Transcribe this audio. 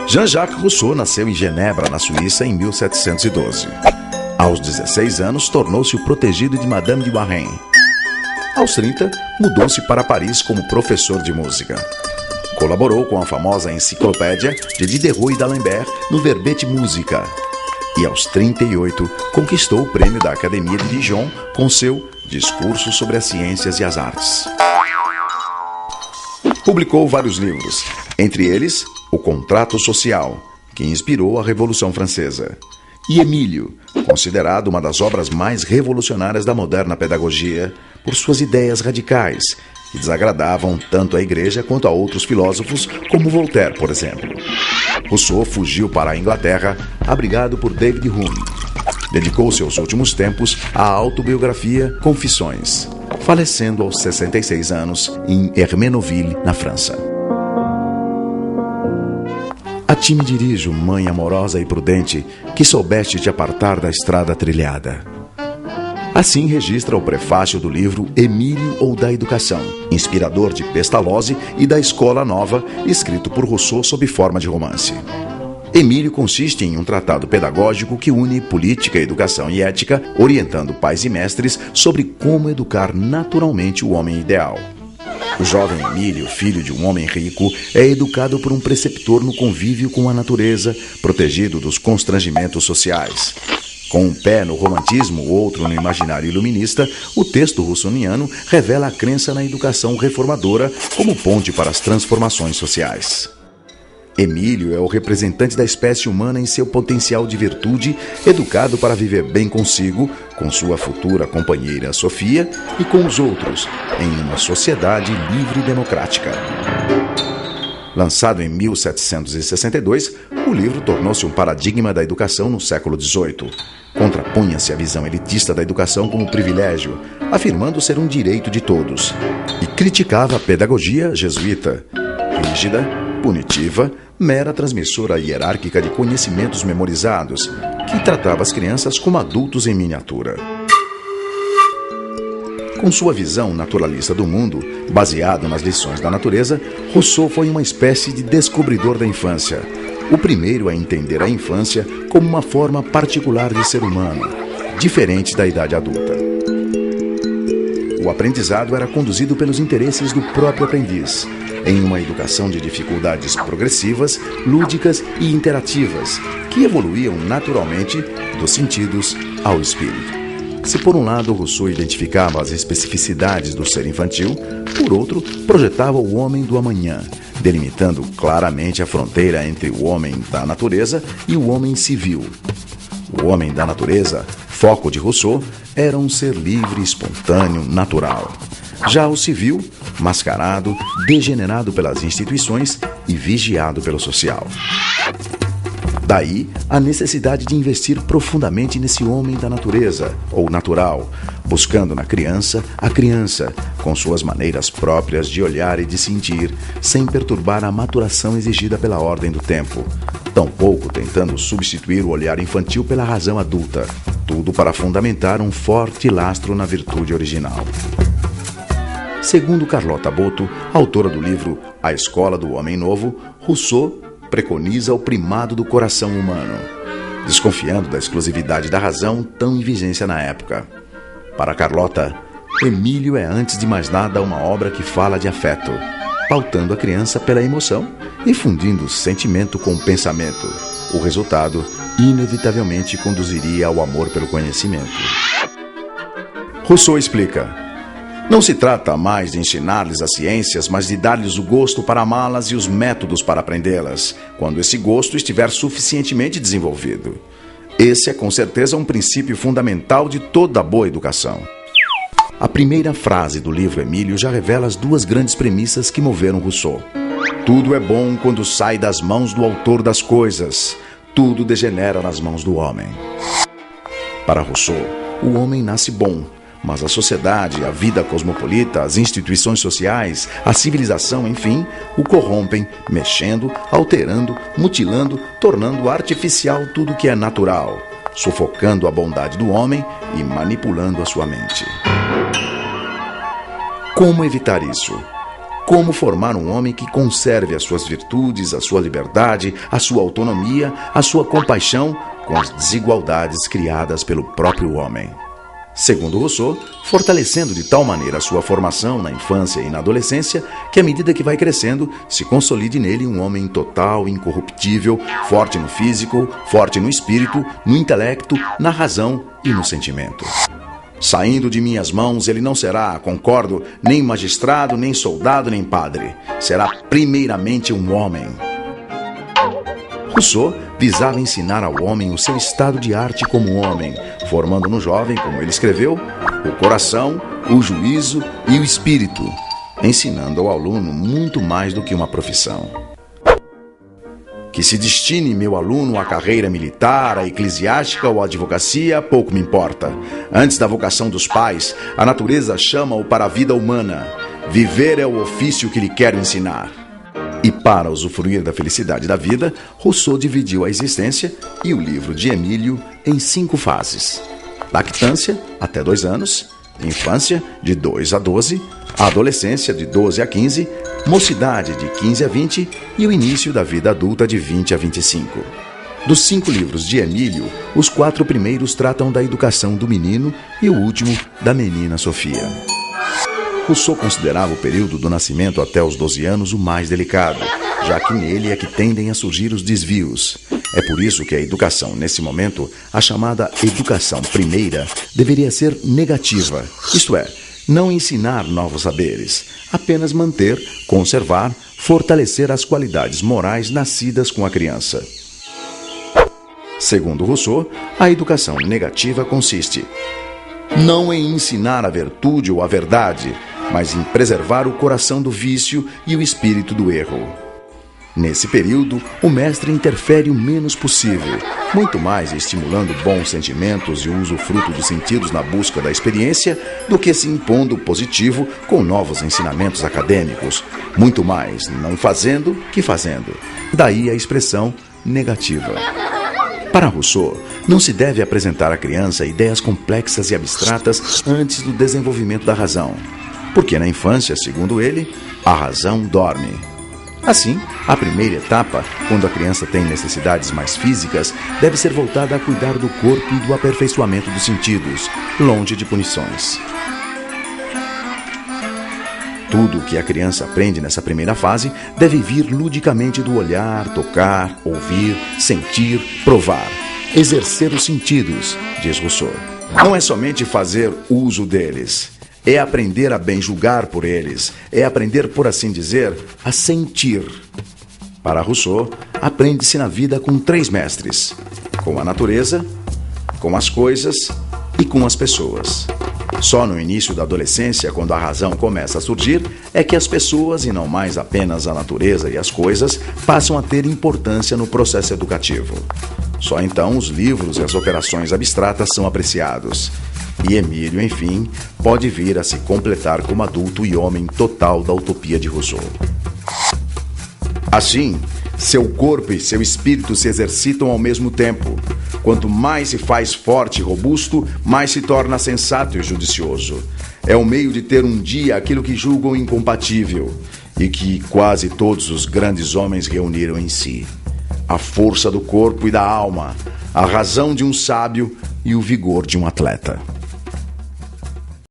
Jean-Jacques Rousseau nasceu em Genebra, na Suíça, em 1712. Aos 16 anos, tornou-se o protegido de Madame de Warren. Aos 30, mudou-se para Paris como professor de música. Colaborou com a famosa enciclopédia de Diderot e d'Alembert no Verbete Musica. E aos 38, conquistou o prêmio da Academia de Dijon com seu Discurso sobre as Ciências e as Artes. Publicou vários livros, entre eles O Contrato Social, que inspirou a Revolução Francesa, e Emílio, considerado uma das obras mais revolucionárias da moderna pedagogia por suas ideias radicais, que desagradavam tanto à Igreja quanto a outros filósofos, como Voltaire, por exemplo. Rousseau fugiu para a Inglaterra, abrigado por David Hume. Dedicou seus últimos tempos à autobiografia Confissões, falecendo aos 66 anos em Hermenonville, na França. A ti me dirijo, mãe amorosa e prudente, que soubeste te apartar da estrada trilhada. Assim registra o prefácio do livro Emílio ou da Educação, inspirador de Pestalozzi e da Escola Nova, escrito por Rousseau sob forma de romance. Emílio consiste em um tratado pedagógico que une política, educação e ética, orientando pais e mestres sobre como educar naturalmente o homem ideal. O jovem Emílio, filho de um homem rico, é educado por um preceptor no convívio com a natureza, protegido dos constrangimentos sociais. Com um pé no romantismo, outro no imaginário iluminista, o texto russoniano revela a crença na educação reformadora como ponte para as transformações sociais. Emílio é o representante da espécie humana em seu potencial de virtude, educado para viver bem consigo, com sua futura companheira Sofia e com os outros, em uma sociedade livre e democrática. Lançado em 1762, o livro tornou-se um paradigma da educação no século XVIII. Contrapunha-se à visão elitista da educação como privilégio, afirmando ser um direito de todos, e criticava a pedagogia jesuíta, rígida, punitiva, mera transmissora hierárquica de conhecimentos memorizados, que tratava as crianças como adultos em miniatura. Com sua visão naturalista do mundo, baseada nas lições da natureza, Rousseau foi uma espécie de descobridor da infância, o primeiro a entender a infância como uma forma particular de ser humano, diferente da idade adulta. O aprendizado era conduzido pelos interesses do próprio aprendiz, em uma educação de dificuldades progressivas, lúdicas e interativas, que evoluíam naturalmente dos sentidos ao espírito. Se por um lado Rousseau identificava as especificidades do ser infantil, por outro projetava o homem do amanhã, delimitando claramente a fronteira entre o homem da natureza e o homem civil. O homem da natureza, foco de Rousseau, era um ser livre, espontâneo, natural. Já o civil, mascarado, degenerado pelas instituições e vigiado pelo social. Daí a necessidade de investir profundamente nesse homem da natureza, ou natural, buscando na criança a criança, com suas maneiras próprias de olhar e de sentir, sem perturbar a maturação exigida pela ordem do tempo, tampouco tentando substituir o olhar infantil pela razão adulta, tudo para fundamentar um forte lastro na virtude original. Segundo Carlota Boto, autora do livro A Escola do Homem Novo, Rousseau preconiza o primado do coração humano, desconfiando da exclusividade da razão tão em vigência na época. Para Carlota, Emílio é antes de mais nada uma obra que fala de afeto, pautando a criança pela emoção e fundindo sentimento com pensamento. O resultado, inevitavelmente, conduziria ao amor pelo conhecimento. Rousseau explica: não se trata mais de ensinar-lhes as ciências, mas de dar-lhes o gosto para amá-las e os métodos para aprendê-las, quando esse gosto estiver suficientemente desenvolvido. Esse é com certeza um princípio fundamental de toda boa educação. A primeira frase do livro Emílio já revela as duas grandes premissas que moveram Rousseau. Tudo é bom quando sai das mãos do autor das coisas. Tudo degenera nas mãos do homem. Para Rousseau, o homem nasce bom, mas a sociedade, a vida cosmopolita, as instituições sociais, a civilização, enfim, o corrompem, mexendo, alterando, mutilando, tornando artificial tudo que é natural, sufocando a bondade do homem e manipulando a sua mente. Como evitar isso? como formar um homem que conserve as suas virtudes, a sua liberdade, a sua autonomia, a sua compaixão com as desigualdades criadas pelo próprio homem. Segundo Rousseau, fortalecendo de tal maneira a sua formação na infância e na adolescência, que à medida que vai crescendo, se consolide nele um homem total, incorruptível, forte no físico, forte no espírito, no intelecto, na razão e no sentimento. Saindo de minhas mãos, ele não será, concordo, nem magistrado, nem soldado, nem padre. Será primeiramente um homem. Rousseau visava ensinar ao homem o seu estado de arte como homem, formando no jovem, como ele escreveu, o coração, o juízo e o espírito, ensinando ao aluno muito mais do que uma profissão. Que se destine meu aluno à carreira militar, à eclesiástica ou à advocacia, pouco me importa. Antes da vocação dos pais, a natureza chama-o para a vida humana. Viver é o ofício que lhe quero ensinar. E para usufruir da felicidade da vida, Rousseau dividiu a existência e o livro de Emílio em 5 fases: lactância, até 2 anos, infância, de 2 a 12, a adolescência, de 12 a 15, mocidade, de 15 a 20 e o início da vida adulta, de 20 a 25. Dos 5 livros de Emílio, os 4 primeiros tratam da educação do menino e o último da menina Sofia. Rousseau considerava o período do nascimento até os 12 anos o mais delicado, já que nele é que tendem a surgir os desvios. É por isso que a educação, nesse momento, a chamada educação primeira, deveria ser negativa, isto é, não ensinar novos saberes, apenas manter, conservar, fortalecer as qualidades morais nascidas com a criança. Segundo Rousseau, a educação negativa consiste não em ensinar a virtude ou a verdade, mas em preservar o coração do vício e o espírito do erro. Nesse período, o mestre interfere o menos possível, muito mais estimulando bons sentimentos e o usufruto dos sentidos na busca da experiência do que se impondo positivo com novos ensinamentos acadêmicos, muito mais não fazendo que fazendo. Daí a expressão negativa. Para Rousseau, não se deve apresentar à criança ideias complexas e abstratas antes do desenvolvimento da razão, porque na infância, segundo ele, a razão dorme. Assim, a primeira etapa, quando a criança tem necessidades mais físicas, deve ser voltada a cuidar do corpo e do aperfeiçoamento dos sentidos, longe de punições. Tudo o que a criança aprende nessa primeira fase deve vir ludicamente do olhar, tocar, ouvir, sentir, provar. Exercer os sentidos, diz Rousseau. Não é somente fazer uso deles, é aprender a bem julgar por eles, é aprender, por assim dizer, a sentir. Para Rousseau, aprende-se na vida com 3 mestres: com a natureza, com as coisas e com as pessoas. Só no início da adolescência, quando a razão começa a surgir, é que as pessoas, e não mais apenas a natureza e as coisas, passam a ter importância no processo educativo. Só então os livros e as operações abstratas são apreciados. E Emílio, enfim, pode vir a se completar como adulto e homem total da utopia de Rousseau. Assim, seu corpo e seu espírito se exercitam ao mesmo tempo. Quanto mais se faz forte e robusto, mais se torna sensato e judicioso. É o meio de ter um dia aquilo que julgam incompatível e que quase todos os grandes homens reuniram em si: a força do corpo e da alma, a razão de um sábio e o vigor de um atleta.